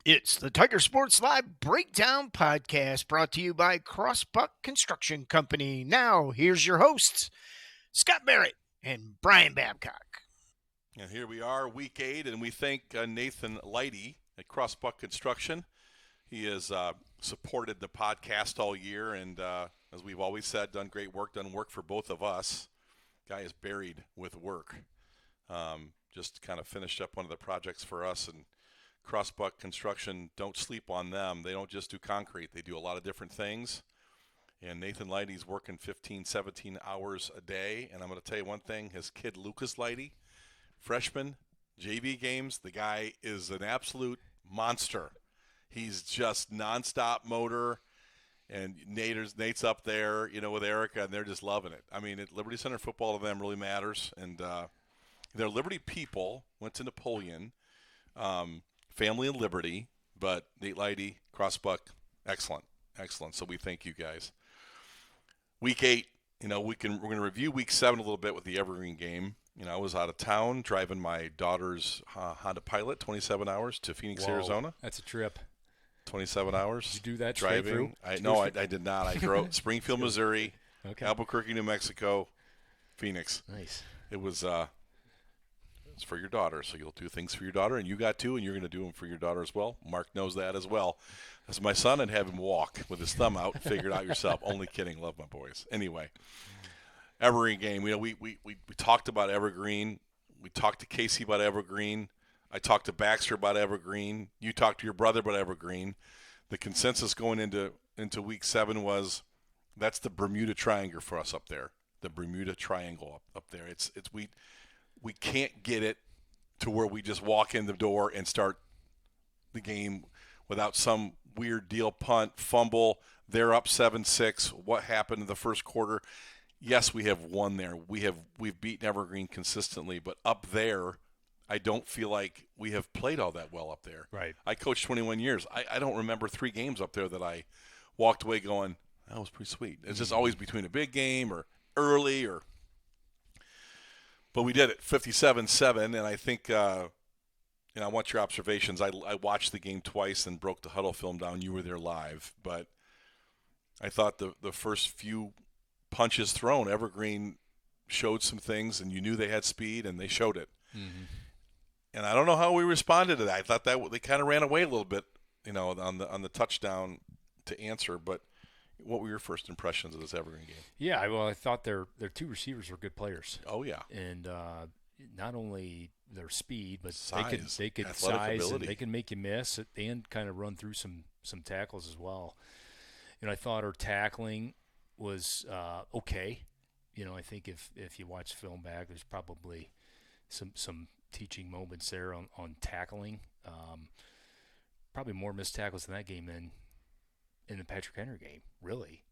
It's the Tiger Sports Live Breakdown Podcast brought to you by Crossbuck Construction Company. Now, here's your hosts, Scott Barrett and Brian Babcock. And here we are, Week 8, and we thank Nathan Leidy at Crossbuck Construction. He has supported the podcast all year and, as we've always said, done work for both of us. Guy is buried with work. Just kind of finished up one of the projects for us, and Crossbuck Construction, don't sleep on them. They don't just do concrete. They do a lot of different things. And Nathan Leidy's working 15, 17 hours a day. And I'm going to tell you one thing. His kid, Lucas Leidy, freshman, JV games, the guy is an absolute monster. He's just nonstop motor. And Nate's up there, with Erica, and they're just loving it. I mean, Liberty Center football to them really matters. And they're Liberty people, went to Napoleon. Family and Liberty, but Nate Leidy, Crossbuck, excellent. So we thank you guys. Week 8, we're going to review Week 7 a little bit with the Evergreen game. I was out of town driving my daughter's Honda Pilot 27 hours to Phoenix, Whoa, Arizona. That's a trip. 27 hours. Did you do that driving? Straight through? No, I did not. I drove Springfield, Missouri, Okay. Albuquerque, New Mexico, Phoenix. Nice. It was it's for your daughter, so you'll do things for your daughter, and you got to, and you're going to do them for your daughter as well. Mark knows that as well. As my son, I'd have him walk with his thumb out, figure it out yourself. Only kidding, love my boys. Anyway, Evergreen game. We talked about Evergreen. We talked to Casey about Evergreen. I talked to Baxter about Evergreen. You talked to your brother about Evergreen. The consensus going into Week 7 was that's the Bermuda Triangle for us up there. The Bermuda Triangle up there. We can't get it to where we just walk in the door and start the game without some weird deal, punt, fumble. They're up 7-6. What happened in the first quarter? Yes, we have won there. We've beaten Evergreen consistently, but up there, I don't feel like we have played all that well up there. Right. I coached 21 years. I don't remember 3 games up there that I walked away going, that was pretty sweet. It's just always between a big game or early or – but we did it, 57-7, and I think, I want your observations. I watched the game twice and broke the huddle film down. You were there live. But I thought the first few punches thrown, Evergreen showed some things, and you knew they had speed, and they showed it. Mm-hmm. And I don't know how we responded to that. I thought that they kind of ran away a little bit, on the touchdown to answer, but what were your first impressions of this Evergreen game? Yeah, well, I thought their 2 receivers were good players. Oh yeah, and not only their speed, but size, they could size, and they can make you miss and kind of run through some tackles as well. I thought our tackling was okay. I think if you watch film back, there's probably some teaching moments there on tackling. Probably more missed tackles in that game than in the Patrick Henry game, really.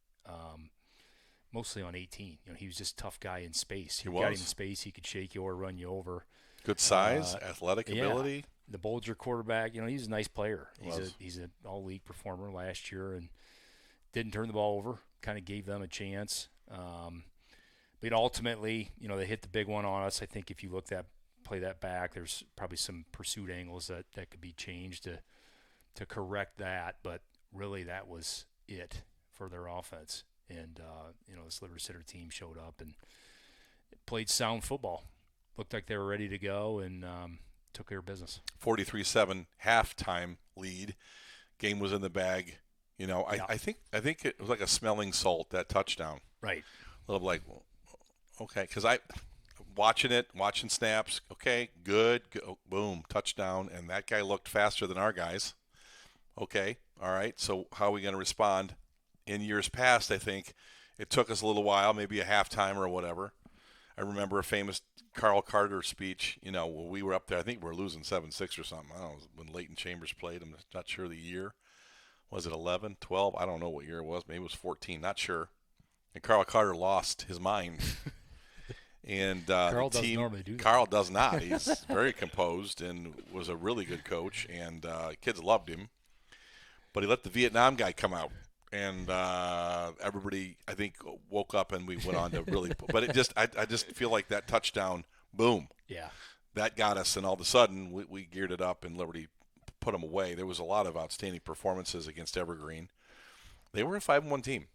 Mostly on 18. He was just a tough guy in space. He got him in space, he could shake you or run you over. Good size, athletic ability. The Bolger quarterback, he's a nice player. He's an all-league performer last year and didn't turn the ball over, kind of gave them a chance. But ultimately, they hit the big one on us. I think if you play that back, there's probably some pursuit angles that could be changed to correct that, but really that was it for their offense. And, this Liberty Center team showed up and played sound football. Looked like they were ready to go and took care of business. 43-7 halftime lead. Game was in the bag. I think it was like a smelling salt, that touchdown. Right. A little like, okay, because watching snaps, okay, good, boom, touchdown, and that guy looked faster than our guys. Okay, all right, so how are we going to respond? In years past, I think it took us a little while, maybe a halftime or whatever. I remember a famous Carl Carter speech, when we were up there. I think we were losing 7-6 or something. I don't know, when Leighton Chambers played. I'm not sure the year. Was it 11, 12? I don't know what year it was. Maybe it was 14, not sure. And Carl Carter lost his mind. And Carl doesn't normally do that. Carl does not. He's very composed and was a really good coach, and kids loved him. But he let the Vietnam guy come out. And everybody, I think, woke up and we went on to really – but I just feel like that touchdown, boom. Yeah. That got us, and all of a sudden we geared it up, and Liberty put them away. There was a lot of outstanding performances against Evergreen. They were a 5-1 team.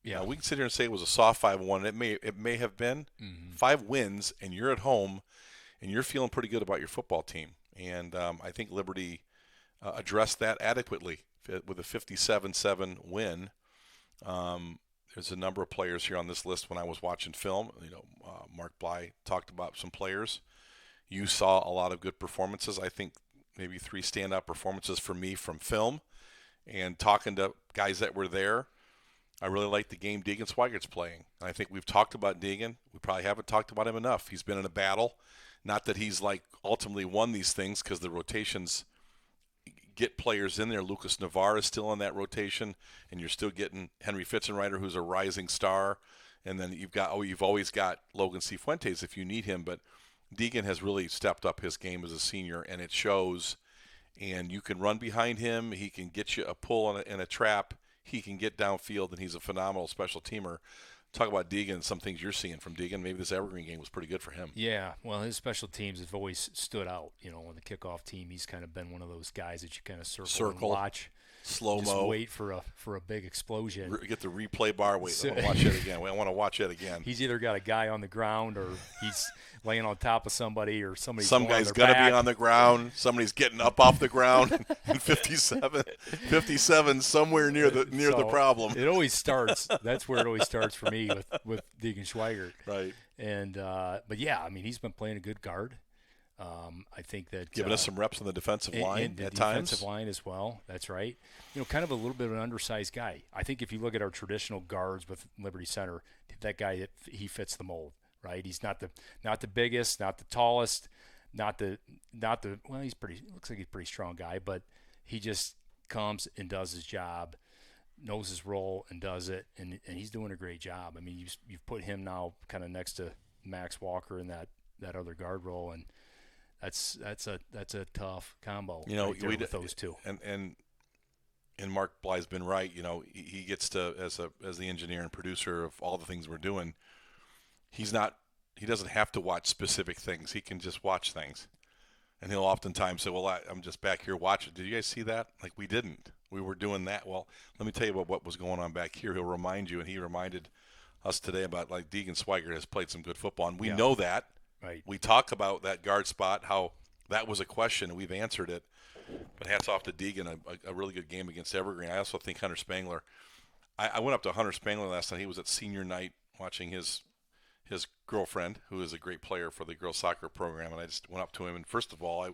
Yeah, we can sit here and say it was a soft 5-1. It may have been 5 wins, and you're at home, and you're feeling pretty good about your football team. And I think Liberty addressed that adequately with a 57-7 win. There's a number of players here on this list. When I was watching film, Mark Bly talked about some players. You saw a lot of good performances. I think maybe 3 standout performances for me from film, and talking to guys that were there. I really like the game Deegan Swigert's playing. And I think we've talked about Deegan. We probably haven't talked about him enough. He's been in a battle. Not that he's ultimately won these things, because the rotations get players in there. Lucas Navarre is still in that rotation, and you're still getting Henry Fitzenreiter, who's a rising star. And then you've always got Logan Cifuentes if you need him. But Deegan has really stepped up his game as a senior, and it shows. And you can run behind him. He can get you a pull in a trap. He can get downfield, and he's a phenomenal special teamer. Talk about Deegan and some things you're seeing from Deegan. Maybe this Evergreen game was pretty good for him. Yeah, well, his special teams have always stood out. On the kickoff team, he's kind of been one of those guys that you kind of circle and watch. Slow-mo. Just wait for a big explosion. Get the replay bar. Wait, I want to watch it again. I want to watch it again. He's either got a guy on the ground, or he's laying on top of somebody, or somebody's some guy's going to be on the ground. Somebody's getting up off the ground. And 57, somewhere near the problem. It always starts. That's where it always starts for me with Deegan Schweigert. Right. And but yeah, I mean, he's been playing a good guard. I think that giving us some reps on the defensive line and the at times. Defensive line as well. That's right. Kind of a little bit of an undersized guy. I think if you look at our traditional guards with Liberty Center, that guy, he fits the mold, right? He's not the biggest, not the tallest, not the. Well, looks like he's a pretty strong guy, but he just comes and does his job, knows his role and does it, and he's doing a great job. I mean, you've put him now kind of next to Max Walker in that other guard role, and that's a tough combo. With those two. And Mark Bly's been right. He gets to as the engineer and producer of all the things we're doing. He doesn't have to watch specific things. He can just watch things, and he'll oftentimes say, "Well, I'm just back here watching. Did you guys see that? We didn't. We were doing that. Well, let me tell you about what was going on back here." He'll remind you, and he reminded us today about Deegan Schweigert has played some good football, and we know that. Right. We talk about that guard spot, how that was a question, and we've answered it. But hats off to Deegan, a really good game against Evergreen. I also think Hunter Spangler. I went up to Hunter Spangler last night. He was at senior night watching his girlfriend, who is a great player for the girls soccer program, and I just went up to him. And first of all,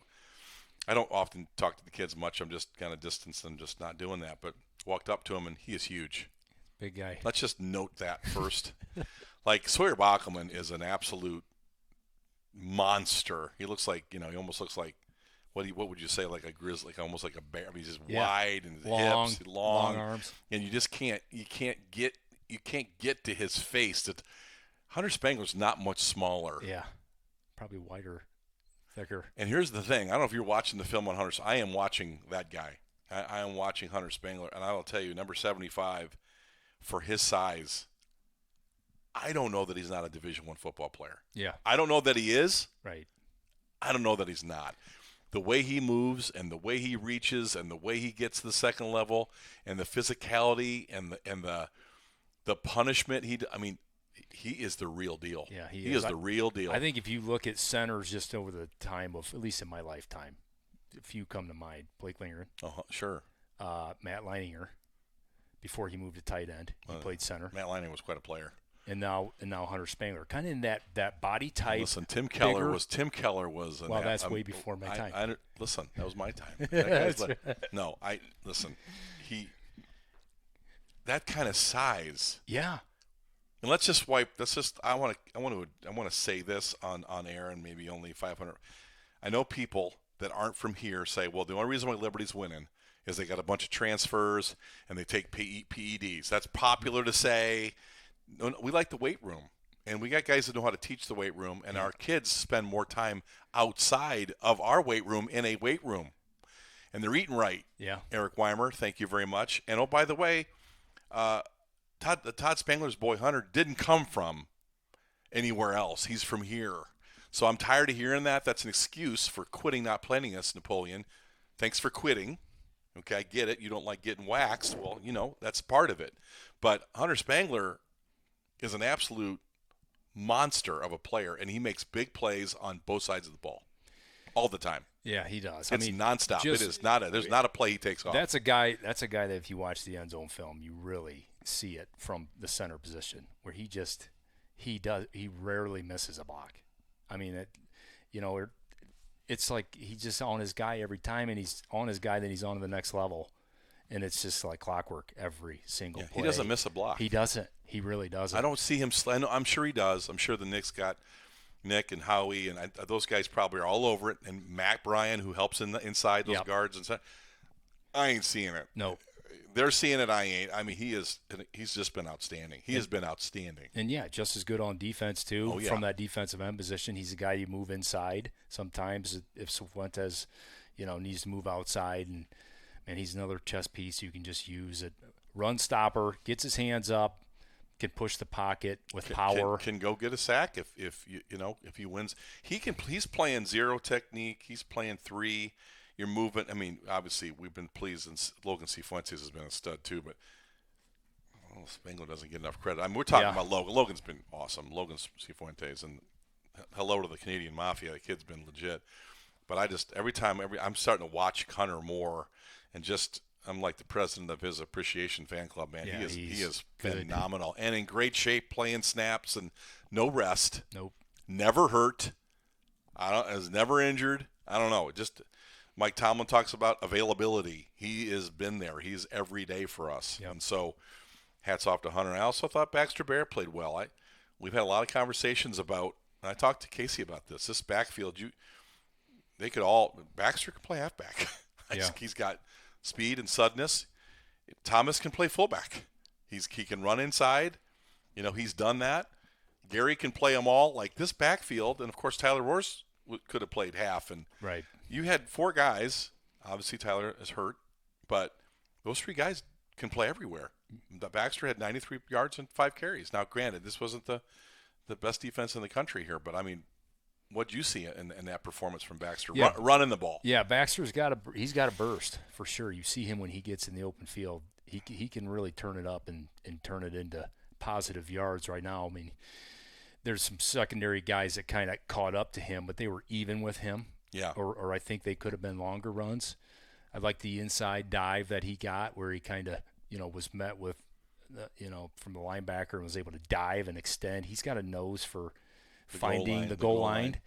I don't often talk to the kids much. I'm just kind of distanced and just not doing that. But walked up to him, and he is huge. Big guy. Let's just note that first. Sawyer Bockelman is an absolute monster. He looks like, he almost looks like, what would you say, like a grizzly, almost like a bear. I mean, he's just wide and hips, long arms, and you just can't get to his face. That Hunter Spangler's not much smaller. Yeah, probably wider, thicker. And here's the thing: I don't know if you're watching the film on Hunter. I am watching that guy. I am watching Hunter Spangler, and I will tell you, number 75, for his size, I don't know that he's not a Division I football player. Yeah. I don't know that he is. Right. I don't know that he's not. The way he moves and the way he reaches and the way he gets to the second level and the physicality and the punishment he is the real deal. Yeah, he is the real deal. I think if you look at centers just over the time of, at least in my lifetime, a few come to mind. Blake Lingren. Sure. Matt Leininger, before he moved to tight end. He played center. Matt Leininger was quite a player. And now Hunter Spangler, kind of in that body type. Listen, Tim Keller was. Well, that's way before my time. Listen, that was my time. No, listen. That kind of size. Yeah. And I want to say this on air, and maybe only 500. I know people that aren't from here say, well, the only reason why Liberty's winning is they got a bunch of transfers and they take PEDs. That's popular to say. We like the weight room, and we got guys that know how to teach the weight room, and our kids spend more time outside of our weight room in a weight room, and they're eating right. Yeah. Eric Weimer, thank you very much. And, oh, by the way, Todd Spangler's boy Hunter didn't come from anywhere else. He's from here. So I'm tired of hearing that. That's an excuse for quitting not playing us, Napoleon. thanks for quitting. Okay, I get it. You don't like getting waxed. Well, that's part of it. But Hunter Spangler is an absolute monster of a player, and he makes big plays on both sides of the ball all the time. Yeah, he does. It's nonstop. It is not there's not a play he takes off. That's a guy that if you watch the end zone film, you really see it from the center position where he rarely misses a block. I mean, it's like he's just on his guy every time, and he's on his guy, then he's on to the next level. And it's just like clockwork every single play. He doesn't miss a block. He doesn't. He really doesn't. I don't see him. I'm sure he does. I'm sure the Knicks got Nick and Howie, and those guys probably are all over it. And Matt Bryan, who helps inside those guards and stuff. I ain't seeing it. No. They're seeing it. I ain't. I mean, he's just been outstanding. He has been outstanding. And, just as good on defense, too. Oh, yeah. From that defensive end position, he's a guy you move inside. Sometimes if Cifuentes, needs to move outside, and he's another chess piece you can just use. It run stopper, gets his hands up, can push the pocket with power. Can go get a sack if he wins. He's playing zero technique. He's playing 3. Your movement. I mean, obviously we've been pleased, and Logan Cifuentes has been a stud too. But Spangler doesn't get enough credit. I mean, we're talking about Logan. Logan's been awesome. Logan Cifuentes, and hello to the Canadian Mafia. The kid's been legit. But I'm starting to watch Hunter more, and I'm like the president of his appreciation fan club, man. Yeah, he is phenomenal and in great shape, playing snaps and no rest. Nope. Never hurt. Is never injured. I don't know. Mike Tomlin talks about availability. He has been there. He's every day for us. Yep. And so hats off to Hunter. I also thought Baxter Barrett played well. We've had a lot of conversations about, and I talked to Casey about this backfield. Baxter can play halfback. Yeah. He's got speed and suddenness. Thomas can play fullback. He can run inside. He's done that. Gary can play them all. Like this backfield, and of course Tyler Roars could have played half. And right. You had 4 guys. Obviously Tyler is hurt, but those 3 guys can play everywhere. Baxter had 93 yards and 5 carries. Now, granted, this wasn't the best defense in the country here, but I mean, what do you see in that performance from Baxter running the ball? Yeah, Baxter's got a burst for sure. You see him when he gets in the open field. He can really turn it up and turn it into positive yards right now. I mean, there's some secondary guys that kind of caught up to him, but they were even with him. Yeah. Or I think they could have been longer runs. I like the inside dive that he got where he kind of, was met with, from the linebacker and was able to dive and extend. He's got a nose for finding the goal line.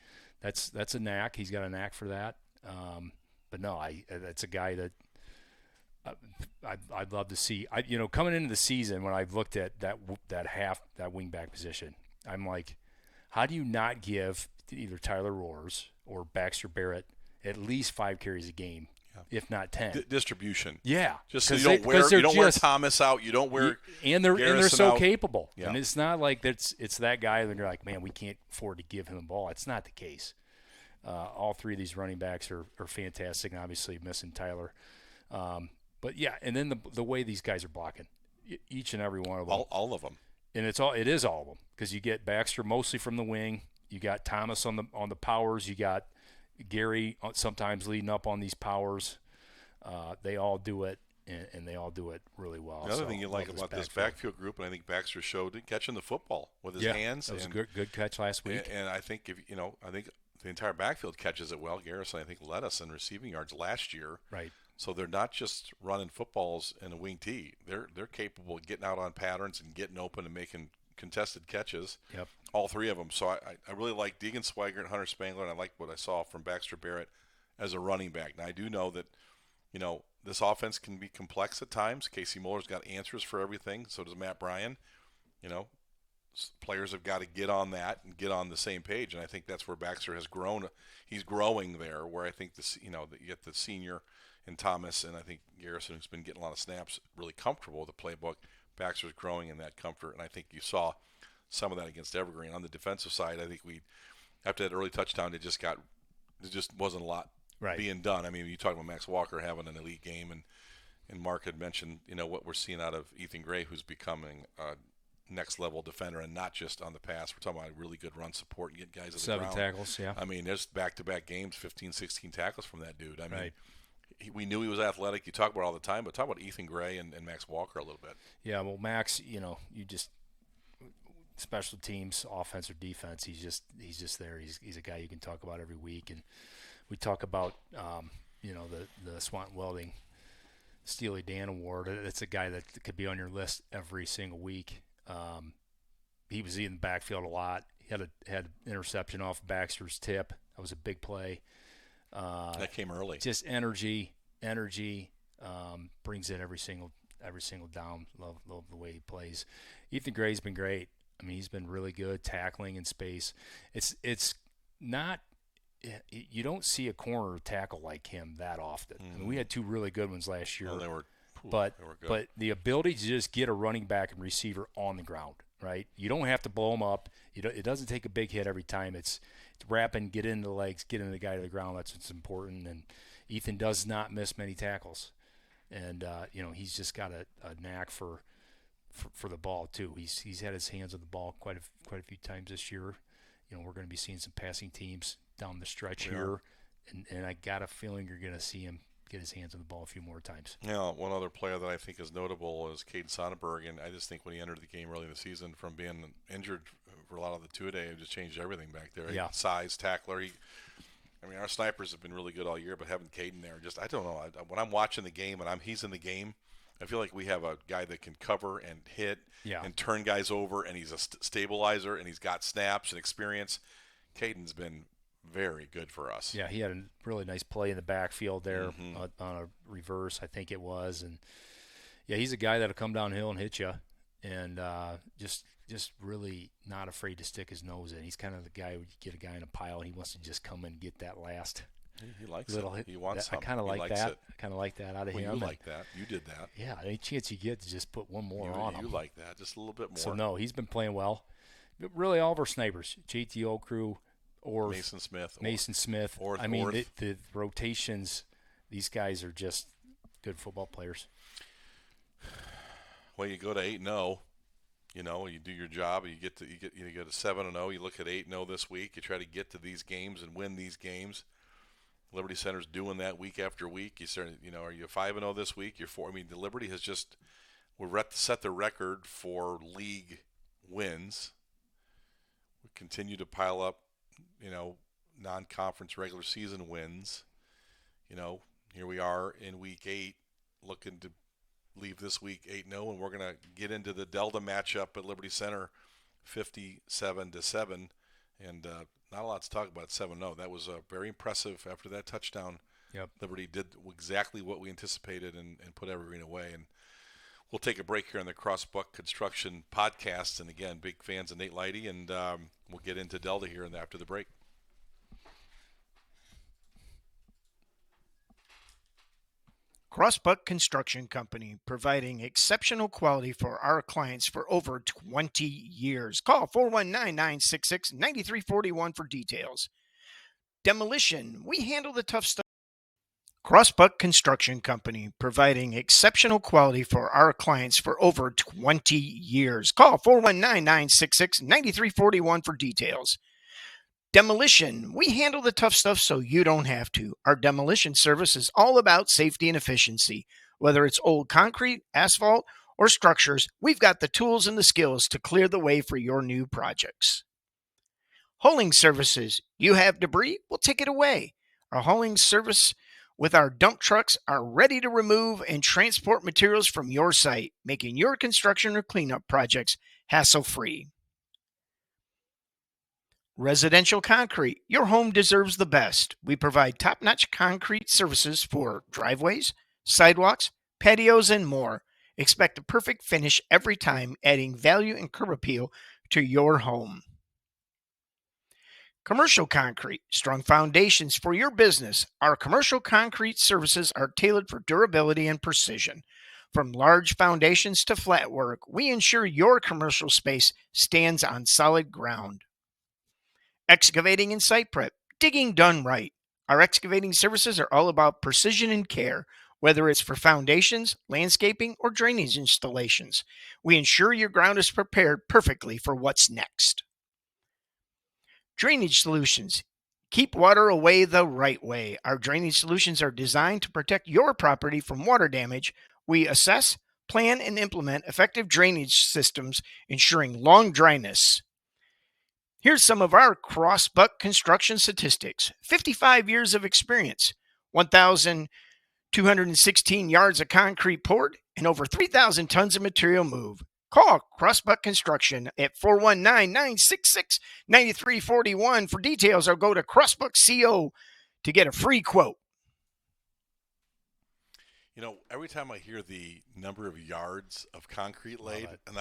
That's a knack. He's got a knack for that. But no, that's a guy that I'd love to see. Coming into the season when I've looked at that wingback position, I'm like, how do you not give either Tyler Roars or Baxter Barrett at least 5 carries a game, if not 10? Distribution. Yeah, just so you don't wear Thomas out. You don't wear and they're so out. Capable. Yeah. And it's not like it's that guy and you're like, man, we can't afford to give him the ball. It's not the case. All 3 of these running backs are fantastic. And obviously missing Tyler, but yeah, and then the way these guys are blocking, each and every one of them, all of them, and it is all of them because you get Baxter mostly from the wing. You got Thomas on the powers. You got Gary sometimes leading up on these powers. They all do it, and they all do it really well. The other thing you like about this backfield group, and I think Baxter showed it, catching the football with his hands. That was a good catch last week. And I think I think the entire backfield catches it well. Garrison, I think, led us in receiving yards last year. Right. So they're not just running footballs in a wing tee. They're capable of getting out on patterns and getting open and making contested catches. Yep. All 3 of them. So I really like Deegan Swigert and Hunter Spangler, and I like what I saw from Baxter Barrett as a running back. Now I do know that, this offense can be complex at times. Casey Muller's got answers for everything. So does Matt Bryan. Players have got to get on that and get on the same page, and I think that's where Baxter has grown. He's growing there, where I think you get the senior in Thomas, and I think Garrison, who's been getting a lot of snaps, really comfortable with the playbook. Baxter's growing in that comfort, and I think you saw some of that against Evergreen. On the defensive side, I think after that early touchdown, it just wasn't a lot being done. I mean, you talk about Max Walker having an elite game, and Mark had mentioned, what we're seeing out of Ethan Gray, who's becoming a next-level defender, and not just on the pass. We're talking about really good run support and get guys at the ground. 7 tackles, yeah. I mean, there's back-to-back games, 15, 16 tackles from that dude. I mean, we knew he was athletic. You talk about it all the time, but talk about Ethan Gray and Max Walker a little bit. Yeah, well, Max, you just special teams, offense or defense, he's just there. He's a guy you can talk about every week, and we talk about the Swanton Welding Steely Dan Award. It's a guy that could be on your list every single week. He was in the backfield a lot. He had an interception off Baxter's tip. That was a big play. That came early. Just energy, brings in every single down. Love the way he plays. Ethan Gray's been great. I mean, he's been really good tackling in space. It's not, you don't see a corner tackle like him that often. I mean, we had two really good ones last year. Oh, they were good. But the ability to just get a running back and receiver on the ground, right? You don't have to blow them up. It doesn't take a big hit every time. It's wrapping, get into the legs, get into the guy to the ground. That's what's important. And Ethan does not miss many tackles. And, he's just got a knack for the ball too. He's had his hands on the ball quite a few times this year. We're going to be seeing some passing teams down the stretch here, and I got a feeling you're going to see him get his hands on the ball a few more times. One other player that I think is notable is Caden Sonnenberg, and I just think when he entered the game early in the season, from being injured for a lot of the two-a-day, it just changed everything back there. Yeah. Size, tackler. Our snipers have been really good all year, but having Caden there, I don't know. When I'm watching the game and he's in the game, I feel like we have a guy that can cover and hit and turn guys over, and he's a stabilizer, and he's got snaps and experience. Caden's been very good for us. Yeah, he had a really nice play in the backfield there on a reverse, I think it was. And, yeah, he's a guy that'll come downhill and hit you, and just really not afraid to stick his nose in. He's kind of the guy, you get a guy in a pile, and he wants to just come and get that last He likes little it. hit. He wants something. I kind of like that. I kind of like that out of him. You like that. You did that. Yeah, any chance you get to just put one more on him. You like that. Just a little bit more. So, no, he's been playing well. But really, all of our snipers, JT Crew or Mason Smith. The rotations, these guys are just good football players. Well, you go to 8-0. You do your job. You get to 7-0. You look at 8-0 this week. You try to get to these games and win these games. Liberty Center's doing that week after week. You start, are you 5-0 this week? You're 4. The Liberty has just set the record for league wins. We continue to pile up, non-conference regular season wins. Here we are in week 8, looking to leave this week 8-0, and we're going to get into the Delta matchup at Liberty Center, 57-7, and not a lot to talk about. 7-0. That was very impressive after that touchdown. Yep. Liberty did exactly what we anticipated and put everything away. And we'll take a break here on the Crossbuck Construction podcast. And again, big fans of Nate Lighty, and we'll get into Delta here after the break. Crossbuck Construction Company, providing exceptional quality for our clients for over 20 years. Call 419-966-9341 for details. Demolition, we handle the tough stuff. Crossbuck Construction Company, providing exceptional quality for our clients for over 20 years. Call 419-966-9341 for details. Demolition, we handle the tough stuff so you don't have to. Our demolition service is all about safety and efficiency. Whether it's old concrete, asphalt, or structures, we've got the tools and the skills to clear the way for your new projects. Hauling services, you have debris, we'll take it away. Our hauling service with our dump trucks are ready to remove and transport materials from your site, making your construction or cleanup projects hassle-free. Residential concrete. Your home deserves the best. We provide top-notch concrete services for driveways, sidewalks, patios, and more. Expect a perfect finish every time, adding value and curb appeal to your home. Commercial concrete. Strong foundations for your business. Our commercial concrete services are tailored for durability and precision. From large foundations to flat work, we ensure your commercial space stands on solid ground. Excavating and site prep, digging done right. Our excavating services are all about precision and care, whether it's for foundations, landscaping, or drainage installations. We ensure your ground is prepared perfectly for what's next. Drainage solutions. Keep water away the right way. Our drainage solutions are designed to protect your property from water damage. We assess, plan, and implement effective drainage systems, ensuring long dryness. Here's some of our Crossbuck construction statistics: 55 years of experience, 1,216 yards of concrete poured, and over 3,000 tons of material moved. Call Crossbuck Construction at 419-966-9341 for details, or go to Crossbuck.co to get a free quote. You know, every time I hear the number of yards of concrete laid, and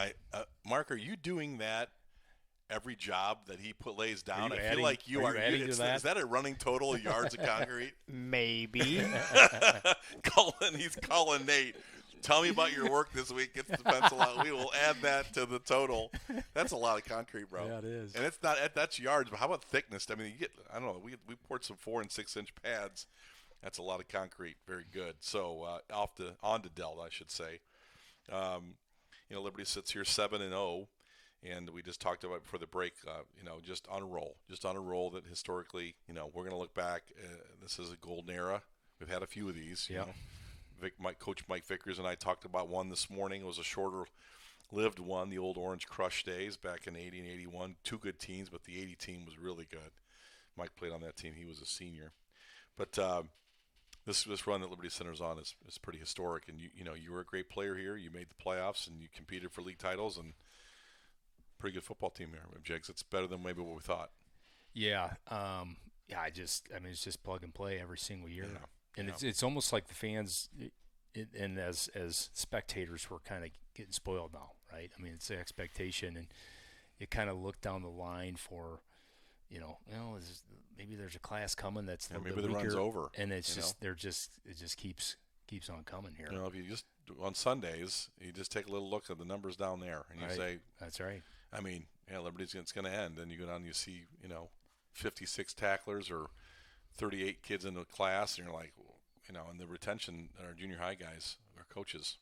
Mark, are you doing that every job that he lays down? I feel like you are. Is that a running total of yards of concrete? Maybe. He's calling Nate. Tell me about your work this week. Gets the pencil out. We will add that to the total. That's a lot of concrete, bro. Yeah, it is. And it's not that's yards, but how about thickness? I mean, you get, I don't know. We poured some 4 and 6 inch pads. That's a lot of concrete. Very good. So on to Delta, I should say. Liberty sits here 7-0, and we just talked about before the break. Just on a roll. That historically, we're going to look back. This is a golden era. We've had a few of these. Yeah. Coach Mike Vickers and I talked about one this morning. It was a shorter-lived one, the old Orange Crush days back in 80 and 81. 2 good teams, but the 80 team was really good. Mike played on that team. He was a senior. But this run that Liberty Center's on is pretty historic. And you were a great player here. You made the playoffs and you competed for league titles, and pretty good football team here, Jigs. It's better than maybe what we thought. Yeah. It's just plug and play every single year. Yeah. And it's almost like the fans, and as spectators, we're kind of getting spoiled now, right? I mean, it's the expectation, and you kind of look down the line for, maybe there's a class coming that's a little bit maybe the weaker, run's over, and it's it just keeps on coming here. If you just on Sundays, you just take a little look at the numbers down there, and you say, "That's right." I mean, Liberty's it's going to end, and you go down, and you see, 56 tacklers or 38 kids in the class, and you're like, and the retention, our junior high guys, our coaches,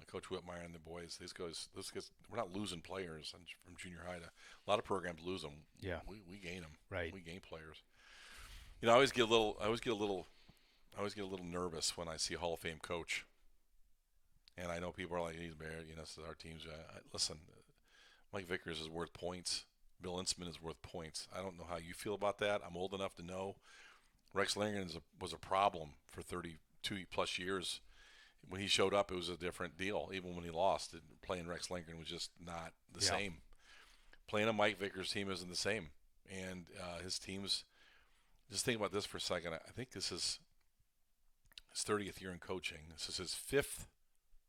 Coach Whitmire and the boys, these guys, we're not losing players from junior high to a lot of programs lose them. Yeah, we gain them. Right, we gain players. I always get a little nervous when I see a Hall of Fame coach, and I know people are like, he's bad, this is our team's. Listen, Mike Vickers is worth points. Bill Inceman is worth points. I don't know how you feel about that. I'm old enough to know Rex Lindgren was a problem for 32-plus years. When he showed up, it was a different deal. Even when he lost, playing Rex Lindgren was just not the same. Playing a Mike Vickers team isn't the same. And his teams, just think about this for a second. I think this is his 30th year in coaching. This is his 5th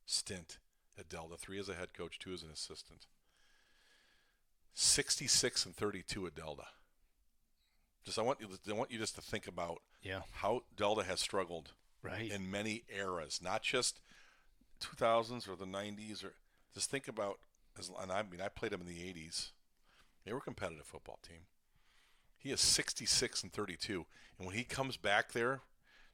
stint at Delta, 3 as a head coach, 2 as an assistant. 66 and 32 at Delta. I want you just to think about how Delta has struggled in many eras, not just 2000s or the 90s, or just think about. I played them in the 80s. They were a competitive football team. He is 66 and 32, and when he comes back there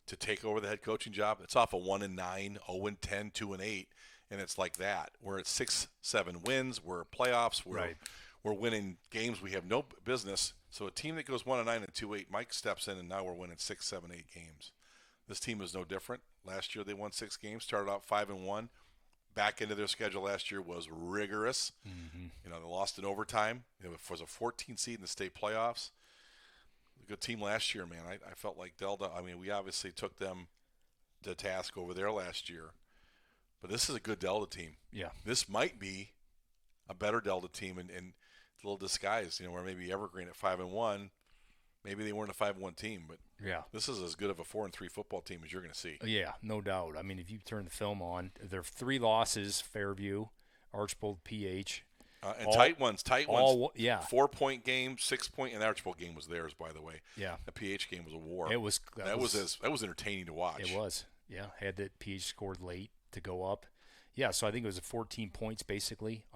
to take over the head coaching job, it's off a 1-9, 0-10, 2-8, and it's like that. We're at 6-7 wins. We're playoffs. We're winning games we have no business. So a team that goes 1-9 and 2-8, Mike steps in, and now we're winning 6, 7, 8 games. This team is no different. Last year they won 6 games, started out 5-1. Back into their schedule last year was rigorous. Mm-hmm. They lost in overtime. It was a 14 seed in the state playoffs. A good team last year, man. I felt like Delta. I mean, we obviously took them to task over there last year, but this is a good Delta team. Yeah, this might be a better Delta team, and a little disguised, where maybe Evergreen at 5-1, maybe they weren't a 5-1 team, but this is as good of a 4-3 football team as you're going to see. Yeah, no doubt. I mean, if you turn the film on, there are 3 losses: Fairview, Archbold, PH, and tight ones. 4-point game, 6-point, and the Archbold game was theirs, by the way. Yeah, the PH game was a war. It was. That was entertaining to watch. It was. Yeah, had that PH scored late to go up. Yeah, so I think it was 14 points basically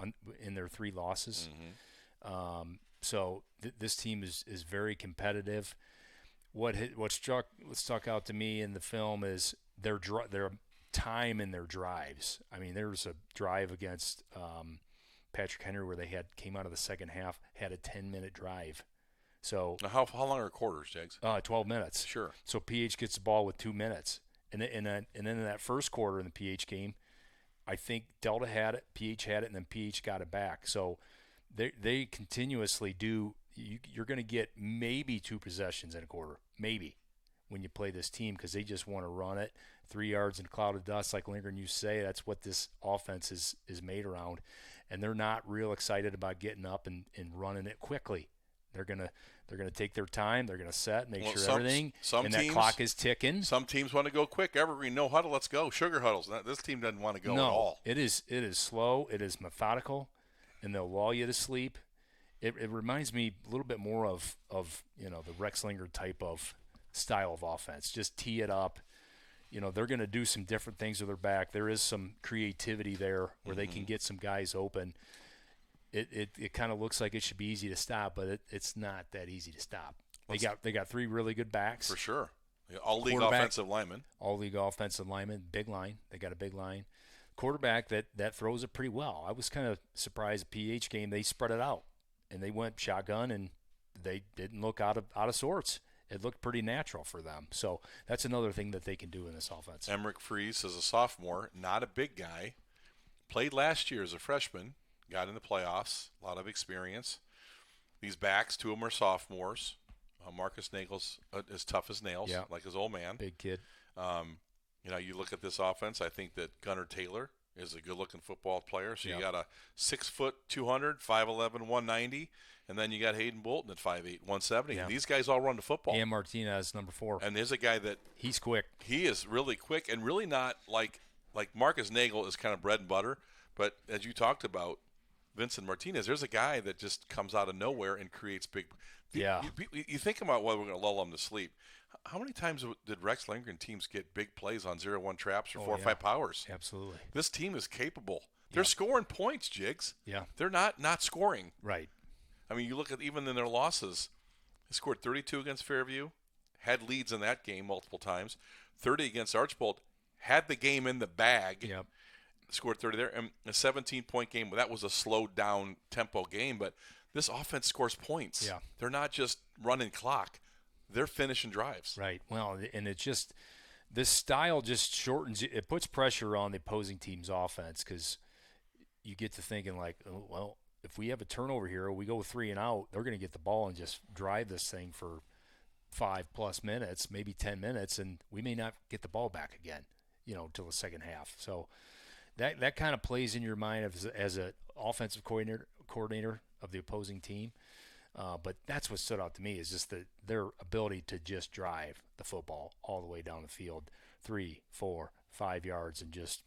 in their 3 losses. Mm-hmm. So this team is very competitive. What stuck out to me in the film is their time in their drives. I mean, there was a drive against Patrick Henry where they came out of the second half, had a 10-minute drive. So Now, how long are quarters, Jags? 12 minutes. Sure. So PH gets the ball with 2 minutes. And then in that first quarter in the PH game, I think Delta had it, PH had it, and then PH got it back. So they continuously do. You're going to get maybe 2 possessions in a quarter, maybe, when you play this team, because they just want to run it 3 yards in a cloud of dust, like Lindgren used to say. That's what this offense is made around, and they're not real excited about getting up and running it quickly. They're gonna take their time. They're gonna set, make sure everything, and that clock is ticking. Some teams want to go quick. Evergreen, no huddle, let's go. Sugar huddles. This team doesn't want to go at all. It is slow. It is methodical, and they'll lull you to sleep. It reminds me a little bit more of the Rex Lindgren type of style of offense. Just tee it up. They're going to do some different things with their back. There is some creativity there where they can get some guys open. It kind of looks like it should be easy to stop, but it's not that easy to stop. They got 3 really good backs. For sure. All league offensive linemen. All league offensive linemen, big line. They got a big line. Quarterback that throws it pretty well. I was kind of surprised at PH game. They spread it out, and they went shotgun, and they didn't look out of sorts. It looked pretty natural for them. So that's another thing that they can do in this offense. Emmerich Fries is a sophomore, not a big guy. Played last year as a freshman. Got in the playoffs, a lot of experience. These backs, 2 of them are sophomores. Marcus Nagel's as tough as nails, like his old man. Big kid. You look at this offense, I think that Gunnar Taylor is a good-looking football player. So you got a 6 foot, 200, 5'11", 190, and then you got Hayden Bolton at 5'8", 170. And these guys all run the football. And Martinez, number 4. And there's a guy that he's quick. He is really quick and really not like Marcus Nagel is kind of bread and butter. But as you talked about, Vincent Martinez, there's a guy that just comes out of nowhere and creates big. You think about whether we're going to lull them to sleep. How many times did Rex Lindgren teams get big plays on 0-1 traps or 4 or 5 powers? Absolutely. This team is capable. They're scoring points, Jigs. Yeah. They're not scoring. Right. I mean, you look at even in their losses, they scored 32 against Fairview, had leads in that game multiple times, 30 against Archbold, had the game in the bag. Yep. Scored 30 there, and a 17-point game. That was a slowed down tempo game, but this offense scores points. Yeah. They're not just running clock. They're finishing drives. Right. Well, and it just – this style just shortens – it puts pressure on the opposing team's offense because you get to thinking like, oh, well, if we have a turnover here, we go 3 and out, they're going to get the ball and just drive this thing for 5+ minutes, maybe 10 minutes, and we may not get the ball back again, until the second half. So – That kind of plays in your mind as an offensive coordinator of the opposing team. But that's what stood out to me is just their ability to just drive the football all the way down the field, 3, 4, 5 yards, and just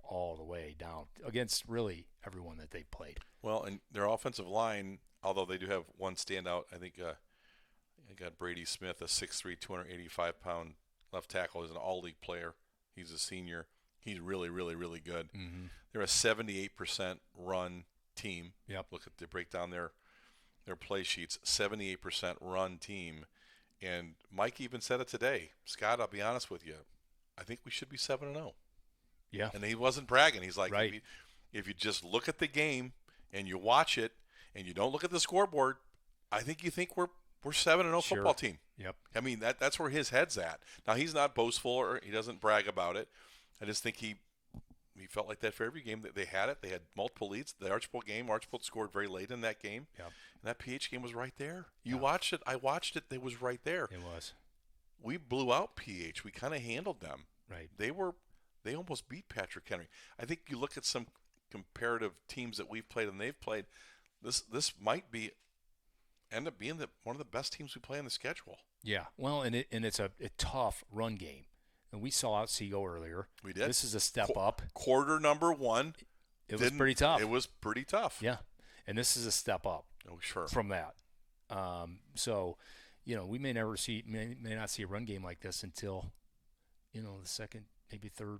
all the way down against really everyone that they played. Well, and their offensive line, although they do have one standout, I think I got Brady Smith, a 6'3", 285-pound left tackle. He's an all-league player. He's a senior. He's really, really, really good. Mm-hmm. They're a 78% run team. Yep. Look at they break down their play sheets. 78% run team. And Mike even said it today. Scott, I'll be honest with you. I think we should be 7-0. Yeah. And he wasn't bragging. He's like, right. if you just look at the game and you watch it and you don't look at the scoreboard, I think you think we're 7-0 football team. Yep. I mean, that's where his head's at. Now, he's not boastful or he doesn't brag about it. I just think he felt like that Fairview game that they had it. They had multiple leads. The Archbold game, Archbold scored very late in that game. Yep. And that PH game was right there. You watched it. I watched it. It was right there. It was. We blew out PH. We kind of handled them. Right. They almost beat Patrick Henry. I think you look at some comparative teams that we've played and they've played. This might end up being one of the best teams we play on the schedule. Yeah. Well, and it's a tough run game. And we saw Otsego earlier. We did. This is a step up. Quarter number 1. It was pretty tough. It was pretty tough. Yeah. And this is a step up. Oh, sure. From that. So, we may not see a run game like this until, the second, maybe third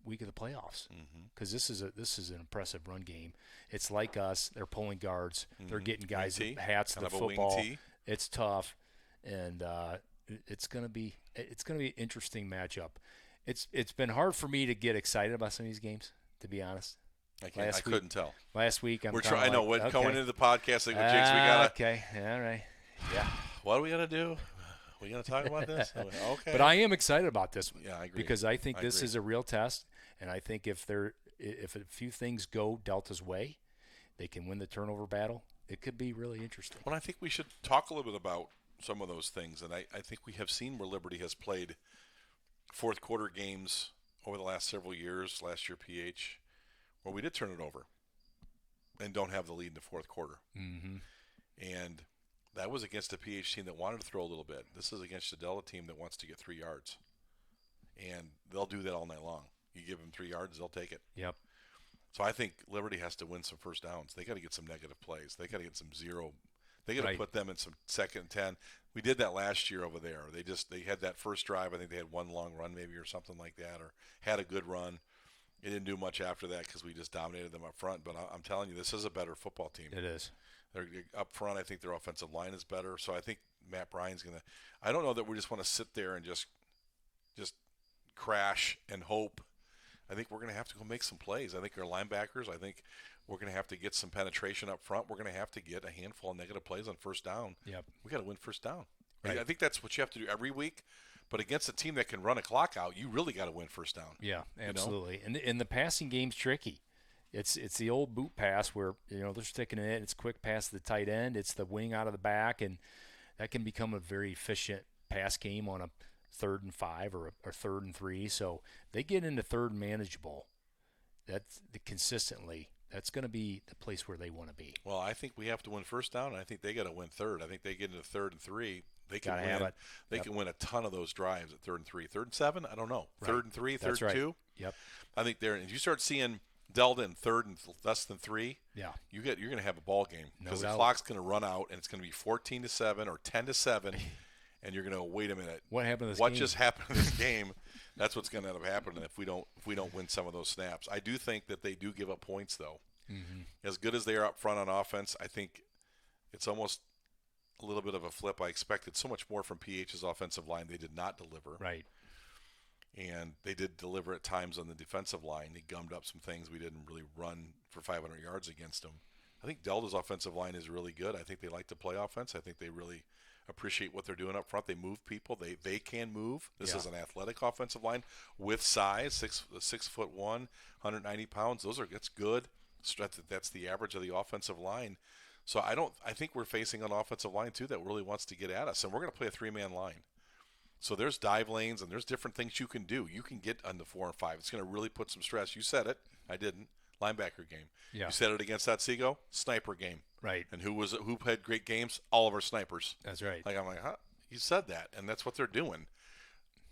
week of the playoffs. Because this is an impressive run game. It's like us. They're pulling guards. They're getting guys with hats to the football. It's tough. And it's gonna be an interesting matchup. It's been hard for me to get excited about some of these games, to be honest. I couldn't tell. Last week, we're trying. I know. Going into the podcast, like with Jigs, we gotta. Okay, all right. Yeah. What are we going to do? We going to talk about this? Okay. But I am excited about this one. Yeah, I agree. Because I think this agree. is a real test, and I think if a few things go Delta's way, they can win the turnover battle. It could be really interesting. Well, I think we should talk a little bit about some of those things, and I think we have seen where Liberty has played fourth quarter games over the last several years, last year PH, where we did turn it over and don't have the lead in the fourth quarter. Mm-hmm. And that was against a PH team that wanted to throw a little bit. This is against a Delta team that wants to get 3 yards. And they'll do that all night long. You give them 3 yards, they'll take it. Yep. So I think Liberty has to win some first downs. They got to get some negative plays. They got to get some zero. They got to put them in some 2nd and 10. We did that last year over there. They had that first drive. I think they had one long run maybe or something like that, or had a good run. It didn't do much after that because we just dominated them up front. But I'm telling you, this is a better football team. It is. They're up front. I think their offensive line is better. So I think Matt Bryan's going to – I don't know that we just want to sit there and just crash and hope. I think we're going to have to go make some plays. I think our linebackers, I think we're going to have to get some penetration up front. We're going to have to get a handful of negative plays on first down. Yep. We got to win first down. Right. I think that's what you have to do every week. But against a team that can run a clock out, you really got to win first down. Yeah, absolutely. And the passing game's tricky. It's the old boot pass where they're sticking it in. It's quick pass to the tight end. It's the wing out of the back, and that can become a very efficient pass game on a 3rd and 5 or 3rd and 3. So they get into 3rd and manageable. That's consistently. That's going to be the place where they want to be. Well, I think we have to win first down, and I think they got to win 3rd. I think they get into 3rd and 3. They can win. Have it. They can win a ton of those drives at 3rd and 3, 3rd and 7. I don't know. Right. 3rd and 3, 3rd That's and right. 2. Yep. I think they're. And you start seeing Delta in 3rd and less than 3. Yeah. You're going to have a ball game because No the doubt. clock's going to run out, and it's going to be 14-7 or 10-7, and you're going to wait a minute. What happened to this What game? just happened in this game? That's what's going to end up happening if we don't win some of those snaps. I do think that they do give up points though. Mm-hmm. As good as they are up front on offense, I think it's almost a little bit of a flip. I expected so much more from PH's offensive line. They did not deliver. Right. And they did deliver at times on the defensive line. They gummed up some things. We didn't really run for 500 yards against them. I think Delta's offensive line is really good. I think they like to play offense. I think they really appreciate what they're doing up front. They move people. They can move. This is an athletic offensive line with size, 6'1", 190 pounds. That's good. That's the average of the offensive line. So I think we're facing an offensive line too that really wants to get at us, and we're going to play a 3-man line. So there's dive lanes and there's different things you can do. You can get on the 4 and 5. It's going to really put some stress. You said it. I didn't. Linebacker game. Yeah. You said it against Otsego. Sniper game. Right. And who had great games? All of our snipers. That's right. I'm like, huh? You said that, and that's what they're doing.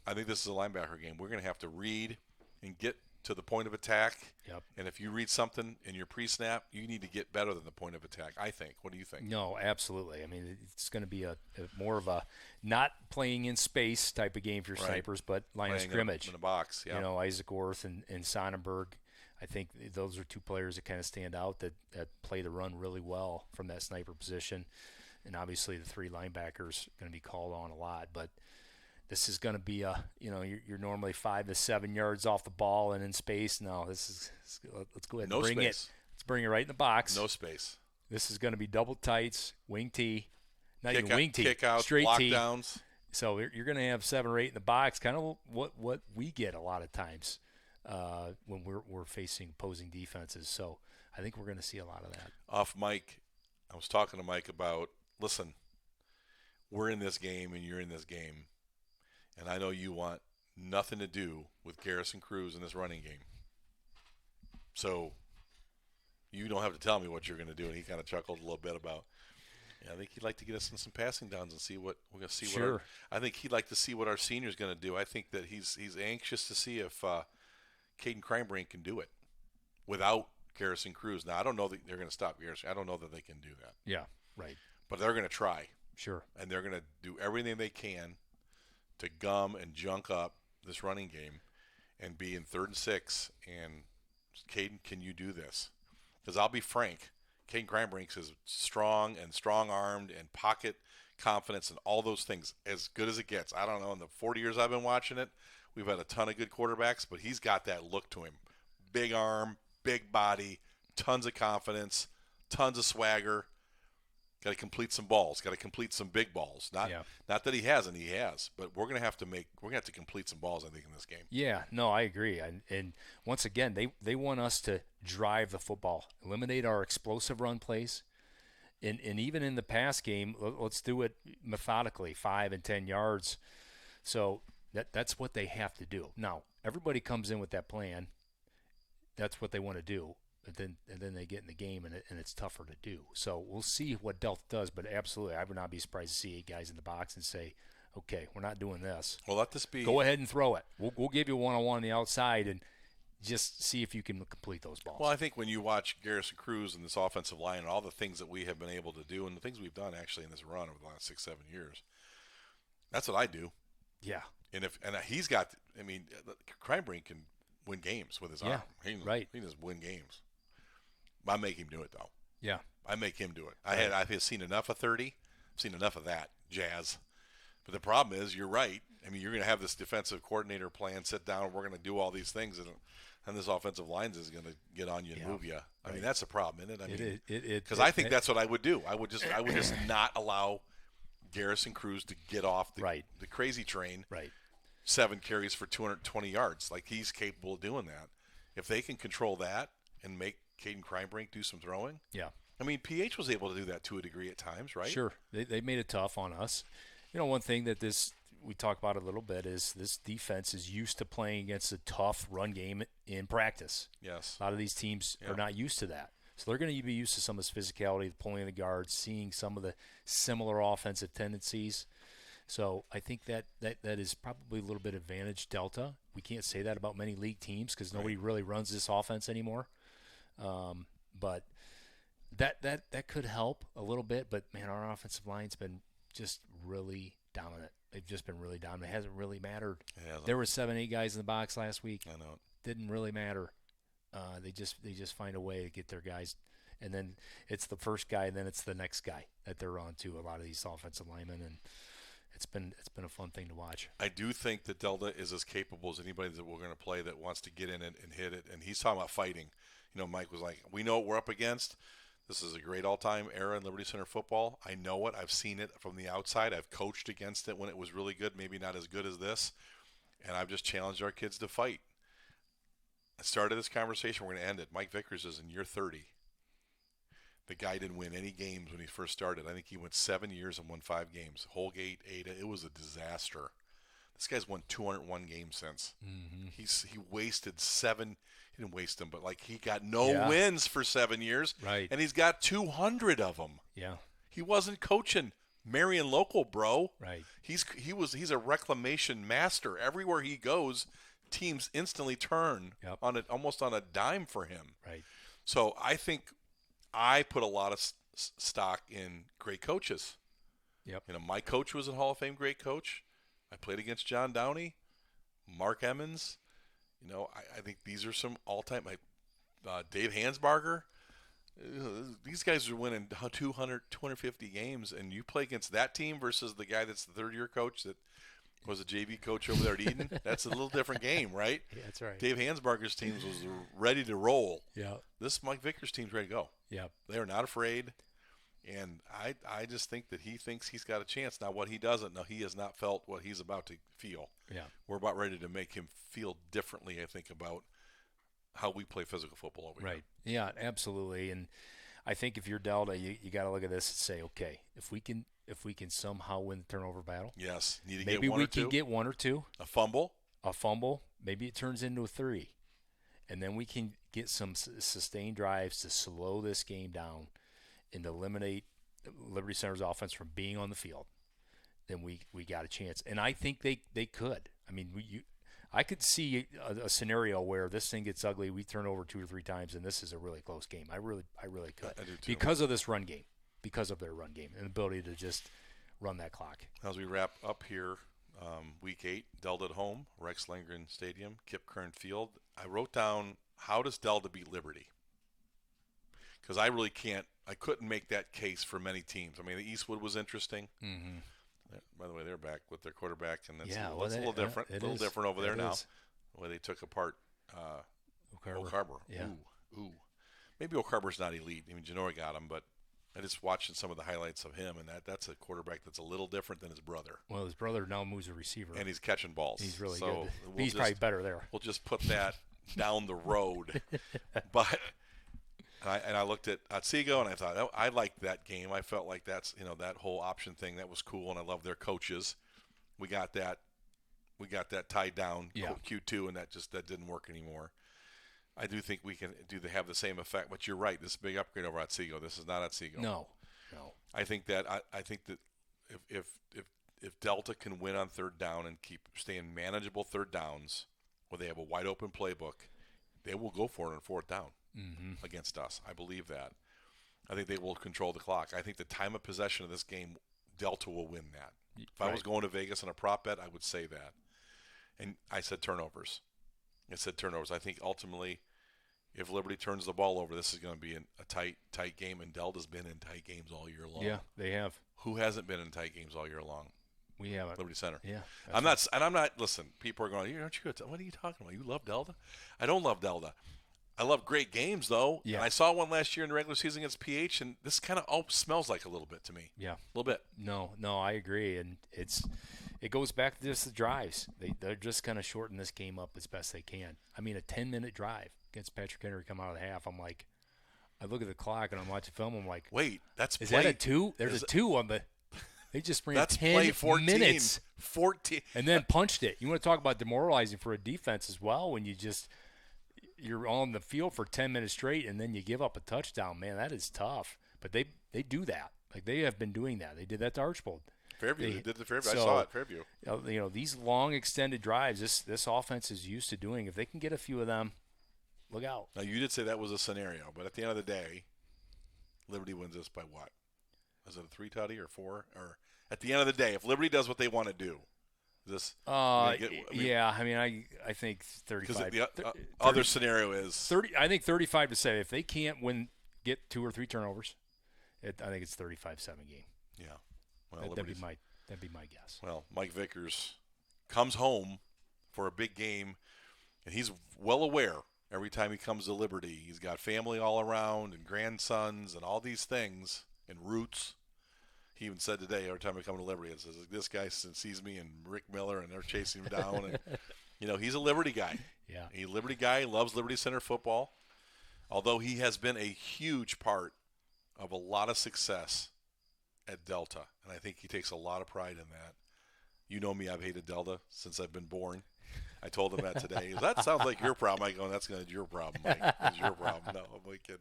I think this is a linebacker game. We're going to have to read and get to the point of attack. Yep. And if you read something in your pre-snap, you need to get better than the point of attack, I think. What do you think? No, absolutely. I mean, it's going to be a more of a not playing in space type of game for your snipers, but line of scrimmage. In the box, yeah. Isaac Orth and Sonnenberg, I think those are two players that kind of stand out that play the run really well from that sniper position. And obviously the 3 linebackers going to be called on a lot, but this is going to be you're normally 5 to 7 yards off the ball and in space. No, let's go ahead and bring it. Let's bring it right in the box. No space. This is going to be double tights, wing tee, even wing tee, kick-outs, straight block tee. downs. So you're going to have 7 or 8 in the box, kind of what we get a lot of times when we're facing opposing defenses. So I think we're going to see a lot of that. Off mic, I was talking to Mike about, listen, we're in this game and you're in this game. And I know you want nothing to do with Garrison Cruz in this running game. So you don't have to tell me what you're going to do. And he kind of chuckled a little bit about, I think he'd like to get us in some passing downs and see what we're going to see. Sure. I think he'd like to see what our senior's going to do. I think that he's anxious to see if Caden Kreinbrink can do it without Garrison Cruz. Now, I don't know that they're going to stop Garrison. I don't know that they can do that. Yeah, right. But they're going to try. Sure. And they're going to do everything they can to gum and junk up this running game and be in 3rd and 6. And Caden, can you do this? Because I'll be frank, Caden Kreinbrink is strong and strong-armed and pocket confidence and all those things, as good as it gets. I don't know, in the 40 years I've been watching it, we've had a ton of good quarterbacks, but he's got that look to him. Big arm, big body, tons of confidence, tons of swagger. Got to complete some balls. Got to complete some big balls. Not that he hasn't. He has. But we're gonna have to complete some balls, I think, in this game. Yeah, no, I agree. And once again, they want us to drive the football, eliminate our explosive run plays. And even in the pass game, let's do it methodically, 5 and 10 yards. So that's what they have to do. Now, everybody comes in with that plan. That's what they want to do. And then they get in the game, and it's tougher to do. So we'll see what Delta does. But absolutely, I would not be surprised to see 8 guys in the box and say, okay, we're not doing this. Well, let this be. Go ahead and throw it. We'll give you a one-on-one on the outside and just see if you can complete those balls. Well, I think when you watch Garrison Cruz and this offensive line and all the things that we have been able to do and the things we've done actually in this run over the last 6-7 years, that's what I do. Yeah. And he's got, Kreinbrink can win games with his arm. Right. He just win games. I make him do it, though. Yeah. I make him do it. I've seen enough of 30. I've seen enough of that, Jazz. But the problem is, you're right. You're going to have this defensive coordinator plan, sit down, we're going to do all these things, and this offensive line is going to get on you and move you. That's a problem, isn't it? Because I think that's what I would do. I would just not allow Garrison Cruz to get off the crazy train. Right. 7 carries for 220 yards. Like, he's capable of doing that. If they can control that and make Caden Kreinbrink do some throwing. Yeah. PH was able to do that to a degree at times, right? Sure. They made it tough on us. One thing that we talk about a little bit is this defense is used to playing against a tough run game in practice. Yes. A lot of these teams are not used to that. So they're going to be used to some of this physicality, pulling the guards, seeing some of the similar offensive tendencies. So I think that is probably a little bit advantage Delta. We can't say that about many league teams because nobody really runs this offense anymore. But that could help a little bit. But, man, our offensive line's been just really dominant. They've just been really dominant. It hasn't really mattered. There were 7-8 guys in the box last week. I know. Didn't really matter. They just find a way to get their guys. And then it's the first guy, and then it's the next guy that they're on to, a lot of these offensive linemen. And it's been a fun thing to watch. I do think that Delta is as capable as anybody that we're going to play that wants to get in it and hit it. And he's talking about fighting. Mike was like, we know what we're up against. This is a great all-time era in Liberty Center football. I know it. I've seen it from the outside. I've coached against it when it was really good, maybe not as good as this. And I've just challenged our kids to fight. I started this conversation. We're going to end it. Mike Vickers is in year 30. The guy didn't win any games when he first started. I think he went 7 years and won 5 games. Holgate, Ada, it was a disaster. This guy's won 201 games since. Mm-hmm. He wasted 7. He didn't waste them, but he got no wins for 7 years. Right. And he's got 200 of them. Yeah. He wasn't coaching Marion local, bro. Right. He's a reclamation master. Everywhere he goes, teams instantly turn on it, almost on a dime for him. Right. So I think I put a lot of stock in great coaches. Yep. My coach was a Hall of Fame great coach. I played against John Downey, Mark Emmons. I think these are some all-time, Dave Hansbarger. These guys are winning 200, 250 games, and you play against that team versus the guy that's the third-year coach that was a JV coach over there at Eden. That's a little different game, right? Yeah, that's right. Dave Hansbarger's team was ready to roll. Yeah. This Mike Vickers team's ready to go. Yeah. They are not afraid. And I just think that he thinks he's got a chance. Now, what he doesn't know, he has not felt what he's about to feel. Yeah. We're about ready to make him feel differently, I think, about how we play physical football over here. Right. Yeah, absolutely. And I think if you're Delta, you got to look at this and say, okay, if we can somehow win the turnover battle. Yes. Need to maybe get one we or two. can get 1 or 2. A fumble. Maybe it turns into a 3. And then we can get some sustained drives to slow this game down and eliminate Liberty Center's offense from being on the field, then we got a chance. And I think they could. I could see a scenario where this thing gets ugly, we turn over 2 or 3 times, and this is a really close game. I really could. I do too. Because of this run game, because of their run game and ability to just run that clock. As we wrap up here, Week 8, Delta at home, Rex Lindgren Stadium, Kip Kern Field. I wrote down, how does Delta beat Liberty? Because I couldn't make that case for many teams. The Eastwood was interesting. Mm-hmm. By the way, they're back with their quarterback, and that's a little different. Different over there now. The way they took apart Oak Harbor. Yeah. Ooh. Maybe Oak Harbor's not elite. Genoa got him, but I just watching some of the highlights of him, and that's a quarterback that's a little different than his brother. Well, his brother now moves a receiver. And he's catching balls. He's really so good. We'll he's probably better there. We'll just put that down the road. But I looked at Otsego, and I thought, oh, I liked that game. I felt like that's, that whole option thing, that was cool, and I love their coaches. We got that tied down Q2, and that didn't work anymore. I do think we can have the same effect, but you're right. This is a big upgrade over Otsego. This is not Otsego. No. I think that if Delta can win on third down and keep staying manageable third downs, where they have a wide open playbook, they will go for it on fourth down against us. I believe that. I think they will control the clock. I think the time of possession of this game, Delta will win that. If I was going to Vegas on a prop bet, I would say that. And I said turnovers. I think ultimately, if Liberty turns the ball over, this is going to be a tight game, and Delta's been in tight games all year long. Yeah, they have. Who hasn't been in tight games all year long? We haven't. Liberty Center. Yeah. I'm not. Listen, people are going, aren't you? What are you talking about? You love Delta? I don't love Delta. I love great games, though. Yeah. And I saw one last year in the regular season against PH, and this kind of all smells like a little bit to me. Yeah. A little bit. No, I agree. And it goes back to just the drives. They're just kind of shorten this game up as best they can. I mean, a 10-minute drive against Patrick Henry come out of the half. I'm like, I look at the clock and I'm watching film. I'm like, wait, is that a 2? There's a 2 on the. They just ran 10 play 14, minutes. 14. And then punched it. You want to talk about demoralizing for a defense as well when you're on the field for 10 minutes straight and then you give up a touchdown. Man, that is tough. But they do that. Like, they have been doing that. They did that to Archbold. Fairview. They did the Fairview. I saw it, Fairview. These long extended drives, this offense is used to doing. If they can get a few of them, look out. Now, you did say that was a scenario, but at the end of the day, Liberty wins this by what? Is it a 3 tutty or 4? Or at the end of the day, if Liberty does what they want to do, this. I think 35. Because the other scenario is 30. I think 35 to 7. If they can't get 2 or 3 turnovers, I think it's 35-7 game. Yeah. Well, that'd be my guess. Well, Mike Vickers comes home for a big game, and he's well aware every time he comes to Liberty. He's got family all around and grandsons and all these things and roots. He even said today, every time I come to Liberty, it says, this guy sees me and Rick Miller, and they're chasing him down. And, he's a Liberty guy. Yeah. He's a Liberty guy, loves Liberty Center football, although he has been a huge part of a lot of success at Delta, and I think he takes a lot of pride in that. You know me, I've hated Delta since I've been born. I told him that today. That sounds like your problem. I go, that's going to be your problem, Mike. It's your problem. No, I'm only kidding.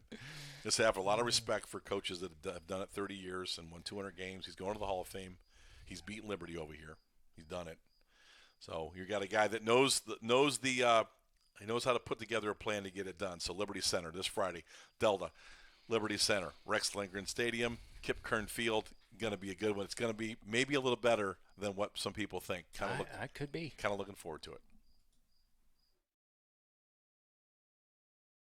Just have a lot of respect for coaches that have done it 30 years and won 200 games. He's going to the Hall of Fame. He's beaten Liberty over here. He's done it. So you got a guy that knows how to put together a plan to get it done. So Liberty Center this Friday, Delta, Liberty Center, Rex Lindgren Stadium, Kip Kern Field, going to be a good one. It's going to be maybe a little better than what some people think. That could be. Kind of looking forward to it.